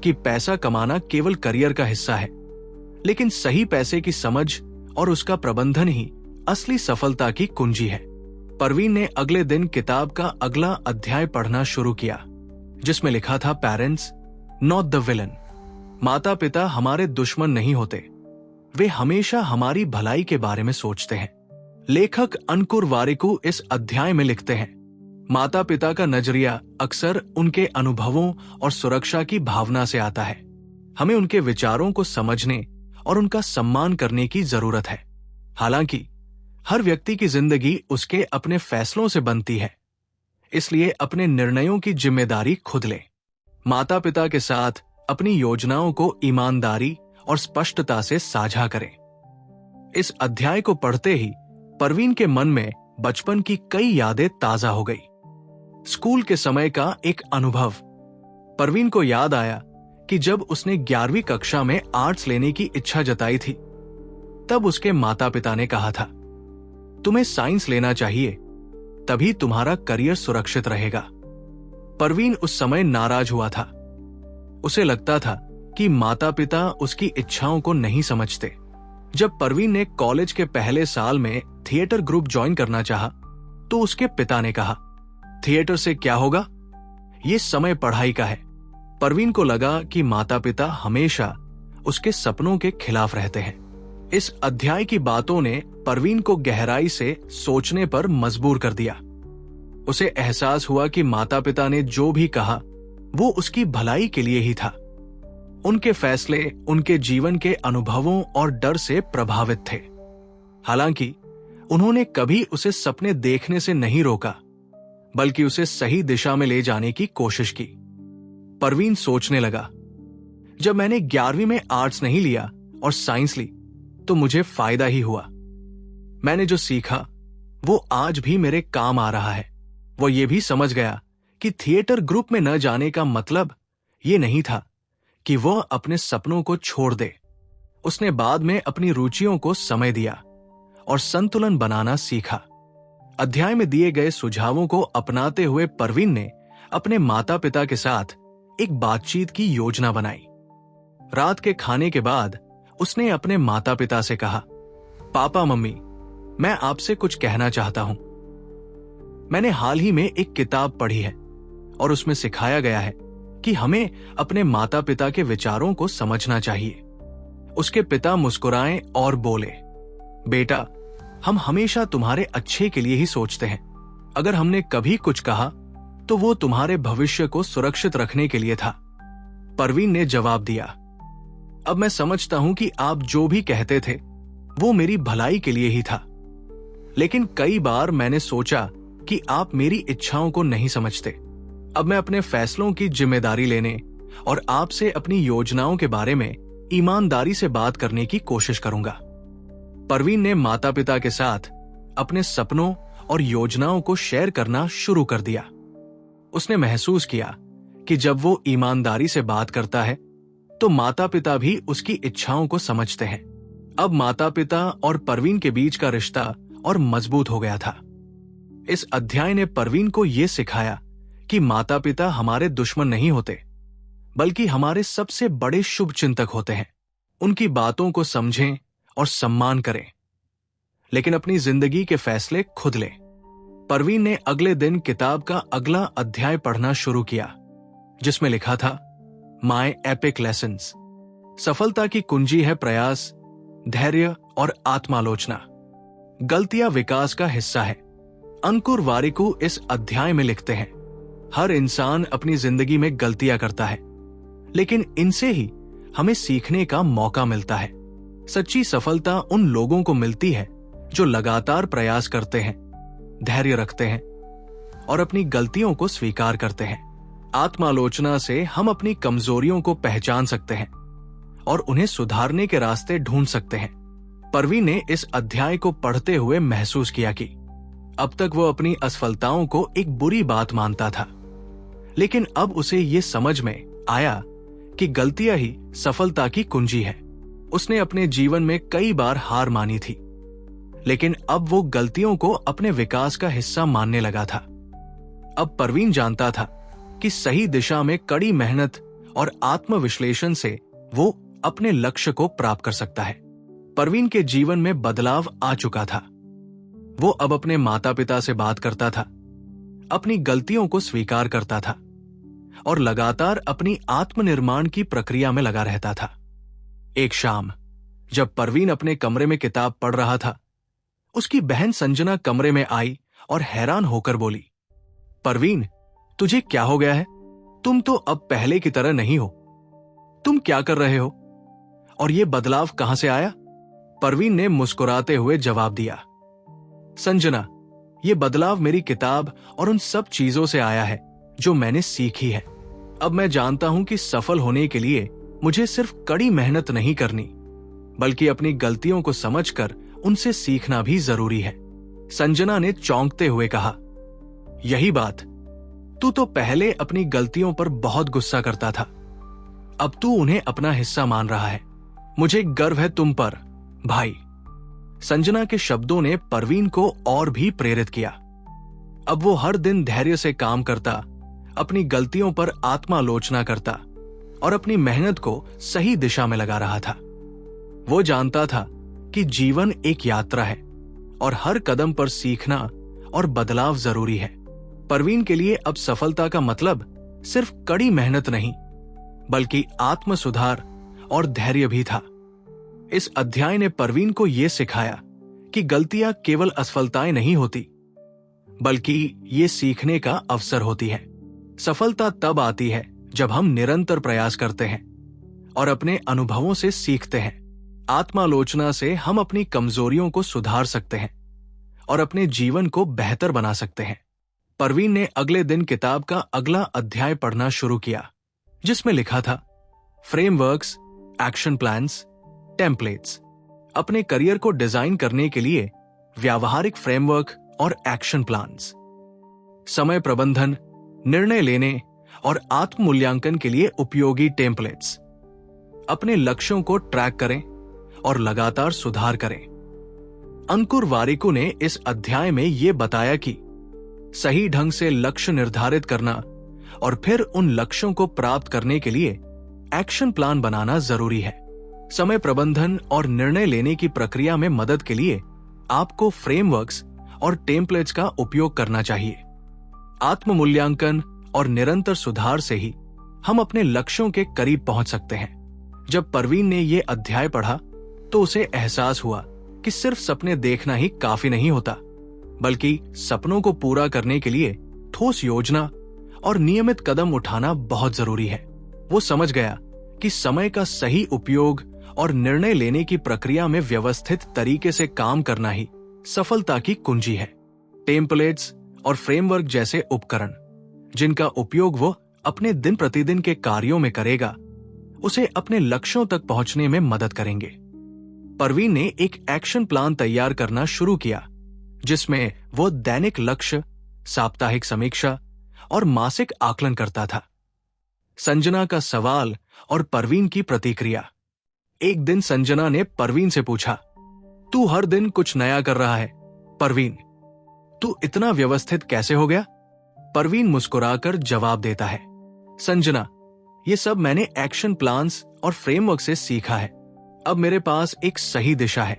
कि पैसा कमाना केवल करियर का हिस्सा है, लेकिन सही पैसे की समझ और उसका प्रबंधन ही असली सफलता की कुंजी है। परवीन ने अगले दिन किताब का अगला अध्याय पढ़ना शुरू किया, जिसमें लिखा था, पेरेंट्स नॉट द विलन। माता पिता हमारे दुश्मन नहीं होते, वे हमेशा हमारी भलाई के बारे में सोचते हैं। लेखक अंकुर वारिकू इस अध्याय में लिखते हैं, माता पिता का नजरिया अक्सर उनके अनुभवों और सुरक्षा की भावना से आता है। हमें उनके विचारों को समझने और उनका सम्मान करने की जरूरत है। हालांकि हर व्यक्ति की जिंदगी उसके अपने फैसलों से बनती है, इसलिए अपने निर्णयों की जिम्मेदारी खुद ले। माता पिता के साथ अपनी योजनाओं को ईमानदारी और स्पष्टता से साझा करें। इस अध्याय को पढ़ते ही परवीन के मन में बचपन की कई यादें ताजा हो गई। स्कूल के समय का एक अनुभव। परवीन को याद आया कि जब उसने 11वीं कक्षा में आर्ट्स लेने की इच्छा जताई थी, तब उसके माता पिता ने कहा था, तुम्हें साइंस लेना चाहिए, तभी तुम्हारा करियर सुरक्षित रहेगा। परवीन उस समय नाराज हुआ था। उसे लगता था कि माता पिता उसकी इच्छाओं को नहीं समझते। जब परवीन ने कॉलेज के पहले साल में थिएटर ग्रुप ज्वाइन करना चाहा, तो उसके पिता ने कहा, थिएटर से क्या होगा, ये समय पढ़ाई का है। परवीन को लगा कि माता पिता हमेशा उसके सपनों के खिलाफ रहते हैं। इस अध्याय की बातों ने परवीन को गहराई से सोचने पर मजबूर कर दिया। उसे एहसास हुआ कि माता पिता ने जो भी कहा वो उसकी भलाई के लिए ही था। उनके फैसले उनके जीवन के अनुभवों और डर से प्रभावित थे। हालांकि उन्होंने कभी उसे सपने देखने से नहीं रोका, बल्कि उसे सही दिशा में ले जाने की कोशिश की। परवीन सोचने लगा, जब मैंने 11वीं में आर्ट्स नहीं लिया और साइंस ली, तो मुझे फायदा ही हुआ। मैंने जो सीखा वो आज भी मेरे काम आ रहा है। वो ये भी समझ गया कि थिएटर ग्रुप में न जाने का मतलब ये नहीं था कि वह अपने सपनों को छोड़ दे। उसने बाद में अपनी रुचियों को समय दिया और संतुलन बनाना सीखा। अध्याय में दिए गए सुझावों को अपनाते हुए परवीन ने अपने माता पिता के साथ एक बातचीत की योजना बनाई। रात के खाने के बाद उसने अपने माता पिता से कहा, पापा मम्मी, मैं आपसे कुछ कहना चाहता हूं। मैंने हाल ही में एक किताब पढ़ी है और उसमें सिखाया गया है कि हमें अपने माता पिता के विचारों को समझना चाहिए। उसके पिता मुस्कुराए और बोले, बेटा, हम हमेशा तुम्हारे अच्छे के लिए ही सोचते हैं। अगर हमने कभी कुछ कहा तो वो तुम्हारे भविष्य को सुरक्षित रखने के लिए था। परवीन ने जवाब दिया, अब मैं समझता हूं कि आप जो भी कहते थे वो मेरी भलाई के लिए ही था, लेकिन कई बार मैंने सोचा कि आप मेरी इच्छाओं को नहीं समझते। अब मैं अपने फैसलों की जिम्मेदारी लेने और आपसे अपनी योजनाओं के बारे में ईमानदारी से बात करने की कोशिश करूंगा। परवीन ने माता पिता के साथ अपने सपनों और योजनाओं को शेयर करना शुरू कर दिया। उसने महसूस किया कि जब वो ईमानदारी से बात करता है तो माता पिता भी उसकी इच्छाओं को समझते हैं। अब माता पिता और परवीन के बीच का रिश्ता और मजबूत हो गया था। इस अध्याय ने परवीन को यह सिखाया कि माता पिता हमारे दुश्मन नहीं होते, बल्कि हमारे सबसे बड़े शुभ चिंतक होते हैं। उनकी बातों को समझें और सम्मान करें, लेकिन अपनी जिंदगी के फैसले खुद लें। परवीन ने अगले दिन किताब का अगला अध्याय पढ़ना शुरू किया, जिसमें लिखा था, माय एपिक लेसन्स। सफलता की कुंजी है प्रयास, धैर्य और आत्मालोचना। गलतियां विकास का हिस्सा है। अंकुर वारिकू इस अध्याय में लिखते हैं, हर इंसान अपनी जिंदगी में गलतियां करता है, लेकिन इनसे ही हमें सीखने का मौका मिलता है। सच्ची सफलता उन लोगों को मिलती है जो लगातार प्रयास करते हैं, धैर्य रखते हैं और अपनी गलतियों को स्वीकार करते हैं। आत्मालोचना से हम अपनी कमजोरियों को पहचान सकते हैं और उन्हें सुधारने के रास्ते ढूंढ सकते हैं। परवीन ने इस अध्याय को पढ़ते हुए महसूस किया कि अब तक वो अपनी असफलताओं को एक बुरी बात मानता था, लेकिन अब उसे ये समझ में आया कि गलतियां ही सफलता की कुंजी है। उसने अपने जीवन में कई बार हार मानी थी, लेकिन अब वो गलतियों को अपने विकास का हिस्सा मानने लगा था। अब परवीन जानता था कि सही दिशा में कड़ी मेहनत और आत्मविश्लेषण से वो अपने लक्ष्य को प्राप्त कर सकता है। परवीन के जीवन में बदलाव आ चुका था। वो अब अपने माता पिता से बात करता था, अपनी गलतियों को स्वीकार करता था और लगातार अपनी आत्मनिर्माण की प्रक्रिया में लगा रहता था। एक शाम जब परवीन अपने कमरे में किताब पढ़ रहा था, उसकी बहन संजना कमरे में आई और हैरान होकर बोली, परवीन, तुझे क्या हो गया है? तुम तो अब पहले की तरह नहीं हो। तुम क्या कर रहे हो और ये बदलाव कहां से आया? परवीन ने मुस्कुराते हुए जवाब दिया, संजना, ये बदलाव मेरी किताब और उन सब चीजों से आया है जो मैंने सीखी है। अब मैं जानता हूं कि सफल होने के लिए मुझे सिर्फ कड़ी मेहनत नहीं करनी, बल्कि अपनी गलतियों को समझकर उनसे सीखना भी जरूरी है। संजना ने चौंकते हुए कहा, यही बात, तू तो पहले अपनी गलतियों पर बहुत गुस्सा करता था, अब तू उन्हें अपना हिस्सा मान रहा है। मुझे गर्व है तुम पर, भाई। संजना के शब्दों ने परवीन को और भी प्रेरित किया। अब वो हर दिन धैर्य से काम करता, अपनी गलतियों पर आत्मालोचना करता और अपनी मेहनत को सही दिशा में लगा रहा था। वो जानता था कि जीवन एक यात्रा है और हर कदम पर सीखना और बदलाव जरूरी है। परवीन के लिए अब सफलता का मतलब सिर्फ कड़ी मेहनत नहीं, बल्कि आत्म सुधार और धैर्य भी था। इस अध्याय ने परवीन को यह सिखाया कि गलतियां केवल असफलताएं नहीं होती, बल्कि ये सीखने का अवसर होती है। सफलता तब आती है जब हम निरंतर प्रयास करते हैं और अपने अनुभवों से सीखते हैं। आत्मालोचना से हम अपनी कमजोरियों को सुधार सकते हैं और अपने जीवन को बेहतर बना सकते हैं। परवीन ने अगले दिन किताब का अगला अध्याय पढ़ना शुरू किया, जिसमें लिखा था, फ्रेमवर्क्स, एक्शन प्लान्स, टेम्पलेट्स। अपने करियर को डिजाइन करने के लिए व्यावहारिक फ्रेमवर्क और एक्शन प्लान्स, समय प्रबंधन, निर्णय लेने और आत्म मूल्यांकन के लिए उपयोगी टेम्पलेट्स। अपने लक्ष्यों को ट्रैक करें और लगातार सुधार करें। अंकुर वारिकू ने इस अध्याय में यह बताया कि सही ढंग से लक्ष्य निर्धारित करना और फिर उन लक्ष्यों को प्राप्त करने के लिए एक्शन प्लान बनाना जरूरी है। समय प्रबंधन और निर्णय लेने की प्रक्रिया में मदद के लिए आपको फ्रेमवर्क्स और टेम्पलेट्स का उपयोग करना चाहिए। आत्म मूल्यांकन और निरंतर सुधार से ही हम अपने लक्ष्यों के करीब पहुंच सकते हैं। जब परवीन ने यह अध्याय पढ़ा तो उसे एहसास हुआ कि सिर्फ सपने देखना ही काफी नहीं होता, बल्कि सपनों को पूरा करने के लिए ठोस योजना और नियमित कदम उठाना बहुत जरूरी है। वो समझ गया कि समय का सही उपयोग और निर्णय लेने की प्रक्रिया में व्यवस्थित तरीके से काम करना ही सफलता की कुंजी है। टेम्पलेट्स और फ्रेमवर्क जैसे उपकरण, जिनका उपयोग वो अपने दिन प्रतिदिन के कार्यों में करेगा, उसे अपने लक्ष्यों तक पहुंचने में मदद करेंगे। परवीन ने एक एक्शन प्लान तैयार करना शुरू किया, जिसमें वो दैनिक लक्ष्य, साप्ताहिक समीक्षा और मासिक आकलन करता था। संजना का सवाल और परवीन की प्रतिक्रिया। एक दिन संजना ने परवीन से पूछा, तू हर दिन कुछ नया कर रहा है परवीन, तू इतना व्यवस्थित कैसे हो गया? परवीन मुस्कुराकर जवाब देता है, संजना, ये सब मैंने एक्शन प्लान्स और फ्रेमवर्क से सीखा है। अब मेरे पास एक सही दिशा है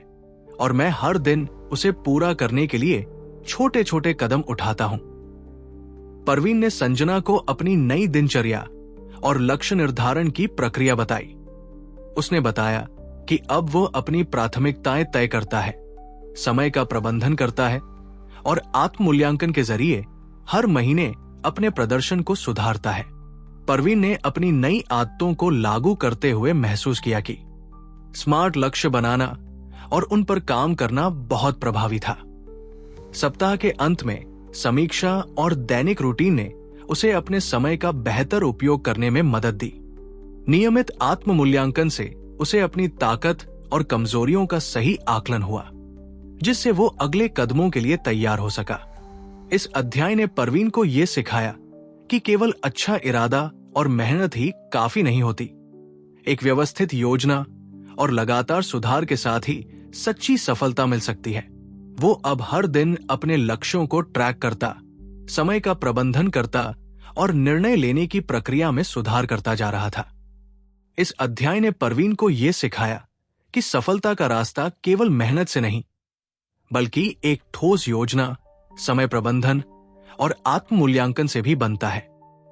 और मैं हर दिन उसे पूरा करने के लिए छोटे छोटे कदम उठाता हूं। परवीन ने संजना को अपनी नई दिनचर्या और लक्ष्य निर्धारण की प्रक्रिया बताई। उसने बताया कि अब वो अपनी प्राथमिकताएं तय करता है, समय का प्रबंधन करता है और आत्म मूल्यांकन के जरिए हर महीने अपने प्रदर्शन को सुधारता है। परवीन ने अपनी नई आदतों को लागू करते हुए महसूस किया कि स्मार्ट लक्ष्य बनाना और उन पर काम करना बहुत प्रभावी था। सप्ताह के अंत में समीक्षा और दैनिक रूटीन ने उसे अपने समय का बेहतर उपयोग करने में मदद दी। नियमित आत्म मूल्यांकन से उसे अपनी ताकत और कमजोरियों का सही आकलन हुआ, जिससे वो अगले कदमों के लिए तैयार हो सका। इस अध्याय ने परवीन को यह सिखाया कि केवल अच्छा इरादा और मेहनत ही काफी नहीं होती। एक व्यवस्थित योजना और लगातार सुधार के साथ ही सच्ची सफलता मिल सकती है। वो अब हर दिन अपने लक्ष्यों को ट्रैक करता, समय का प्रबंधन करता और निर्णय लेने की प्रक्रिया में सुधार करता जा रहा था। इस अध्याय ने परवीन को यह सिखाया कि सफलता का रास्ता केवल मेहनत से नहीं, बल्कि एक ठोस योजना, समय प्रबंधन और आत्म मूल्यांकन से भी बनता है।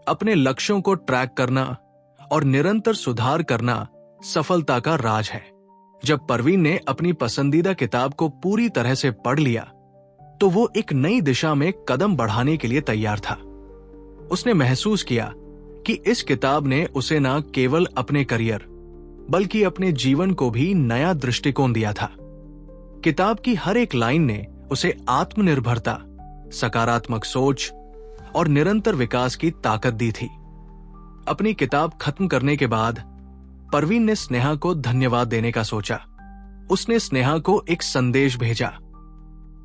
अपने लक्ष्यों को ट्रैक करना और निरंतर सुधार करना सफलता का राज है। जब परवीन ने अपनी पसंदीदा किताब को पूरी तरह से पढ़ लिया, तो वो एक नई दिशा में कदम बढ़ाने के लिए तैयार था। उसने महसूस किया कि इस किताब ने उसे न केवल अपने करियर, बल्कि अपने जीवन को भी नया दृष्टिकोण दिया था। किताब की हर एक लाइन ने उसे आत्मनिर्भरता, सकारात्मक सोच और निरंतर विकास की ताकत दी थी। अपनी किताब खत्म करने के बाद परवीन ने स्नेहा को धन्यवाद देने का सोचा। उसने स्नेहा को एक संदेश भेजा,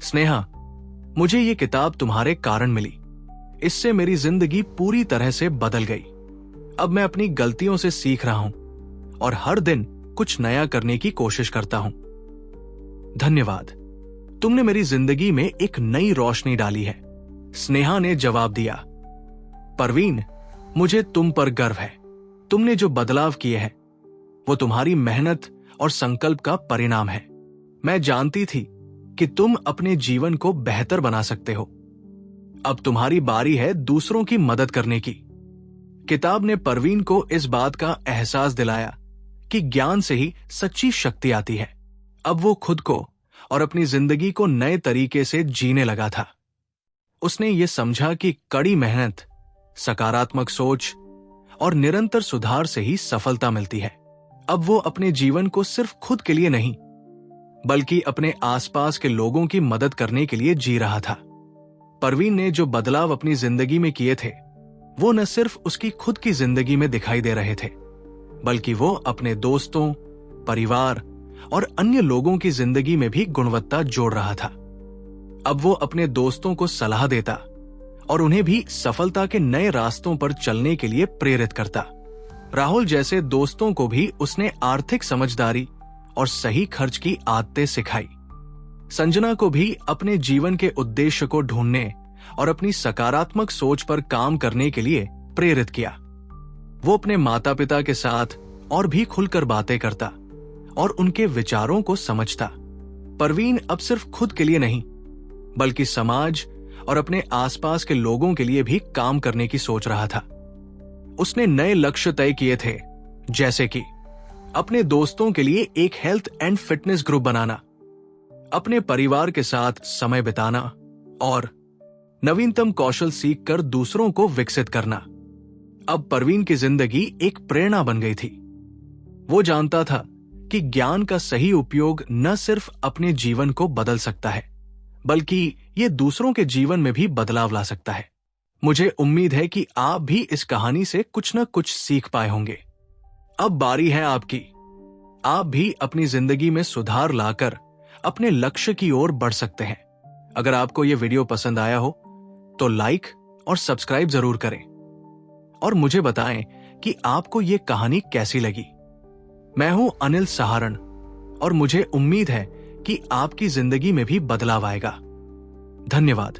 स्नेहा, मुझे ये किताब तुम्हारे कारण मिली। इससे मेरी जिंदगी पूरी तरह से बदल गई। अब मैं अपनी गलतियों से सीख रहा हूं और हर दिन कुछ नया करने की कोशिश करता हूं। धन्यवाद, तुमने मेरी जिंदगी में एक नई रोशनी डाली है। स्नेहा ने जवाब दिया, परवीन, मुझे तुम पर गर्व है। तुमने जो बदलाव किए हैं वो तुम्हारी मेहनत और संकल्प का परिणाम है। मैं जानती थी कि तुम अपने जीवन को बेहतर बना सकते हो। अब तुम्हारी बारी है दूसरों की मदद करने की। किताब ने परवीन को इस बात का एहसास दिलाया कि ज्ञान से ही सच्ची शक्ति आती है। अब वो खुद को और अपनी जिंदगी को नए तरीके से जीने लगा था। उसने ये समझा कि कड़ी मेहनत, सकारात्मक सोच और निरंतर सुधार से ही सफलता मिलती है। अब वो अपने जीवन को सिर्फ खुद के लिए नहीं, बल्कि अपने आसपास के लोगों की मदद करने के लिए जी रहा था। परवीन ने जो बदलाव अपनी जिंदगी में किए थे, वो न सिर्फ उसकी खुद की जिंदगी में दिखाई दे रहे थे, बल्कि वो अपने दोस्तों, परिवार और अन्य लोगों की जिंदगी में भी गुणवत्ता जोड़ रहा था। अब वो अपने दोस्तों को सलाह देता और उन्हें भी सफलता के नए रास्तों पर चलने के लिए प्रेरित करता। राहुल जैसे दोस्तों को भी उसने आर्थिक समझदारी और सही खर्च की आदतें सिखाई। संजना को भी अपने जीवन के उद्देश्य को ढूंढने और अपनी सकारात्मक सोच पर काम करने के लिए प्रेरित किया। वो अपने माता पिता के साथ और भी खुलकर बातें करता और उनके विचारों को समझता। परवीन अब सिर्फ खुद के लिए नहीं, बल्कि समाज और अपने आसपास के लोगों के लिए भी काम करने की सोच रहा था। उसने नए लक्ष्य तय किए थे, जैसे कि अपने दोस्तों के लिए एक हेल्थ एंड फिटनेस ग्रुप बनाना, अपने परिवार के साथ समय बिताना और नवीनतम कौशल सीखकर दूसरों को विकसित करना। अब परवीन की जिंदगी एक प्रेरणा बन गई थी। वो जानता था कि ज्ञान का सही उपयोग न सिर्फ अपने जीवन को बदल सकता है, बल्कि ये दूसरों के जीवन में भी बदलाव ला सकता है। मुझे उम्मीद है कि आप भी इस कहानी से कुछ न कुछ सीख पाए होंगे। अब बारी है आपकी। आप भी अपनी जिंदगी में सुधार लाकर अपने लक्ष्य की ओर बढ़ सकते हैं। अगर आपको यह वीडियो पसंद आया हो तो लाइक और सब्सक्राइब जरूर करें और मुझे बताएं कि आपको यह कहानी कैसी लगी। मैं हूं अनिल सहारण और मुझे उम्मीद है कि आपकी जिंदगी में भी बदलाव आएगा। धन्यवाद।